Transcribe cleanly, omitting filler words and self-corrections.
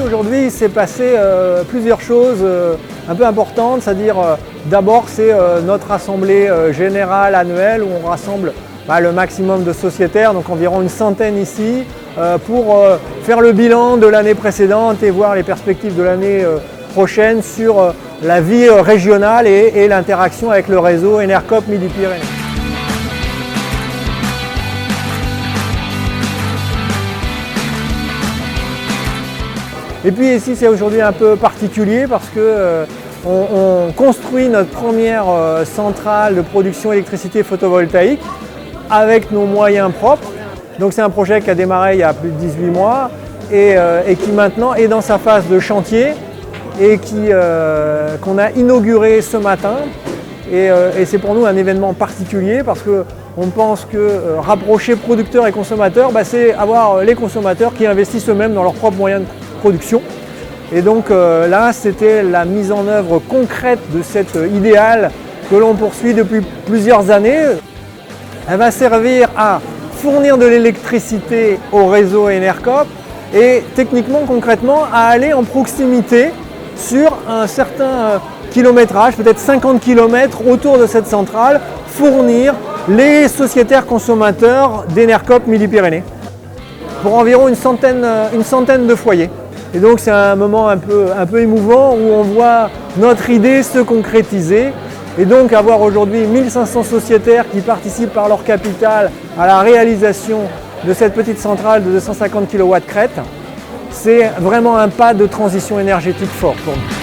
aujourd'hui, il s'est passé plusieurs choses un peu importantes, c'est-à-dire d'abord c'est notre assemblée générale annuelle où on rassemble le maximum de sociétaires, donc environ une centaine ici, pour faire le bilan de l'année précédente et voir les perspectives de l'année prochaine sur la vie régionale et l'interaction avec le réseau Enercoop Midi-Pyrénées. Et puis ici c'est aujourd'hui un peu particulier parce que on construit notre première centrale de production d'électricité photovoltaïque avec nos moyens propres. Donc c'est un projet qui a démarré il y a plus de 18 mois et qui maintenant est dans sa phase de chantier et qu'on a inauguré ce matin. Et c'est pour nous un événement particulier parce qu'on pense que rapprocher producteurs et consommateurs, c'est avoir les consommateurs qui investissent eux-mêmes dans leurs propres moyens de production. Et donc là, c'était la mise en œuvre concrète de cet idéal que l'on poursuit depuis plusieurs années. Elle va servir à fournir de l'électricité au réseau Enercoop et techniquement, concrètement, à aller en proximité sur un certain kilométrage, peut-être 50 km autour de cette centrale, fournir les sociétaires consommateurs d'Enercoop Midi-Pyrénées pour environ une centaine de foyers. Et donc c'est un moment un peu émouvant où on voit notre idée se concrétiser et donc avoir aujourd'hui 1500 sociétaires qui participent par leur capital à la réalisation de cette petite centrale de 250 kW crête, c'est vraiment un pas de transition énergétique fort pour nous.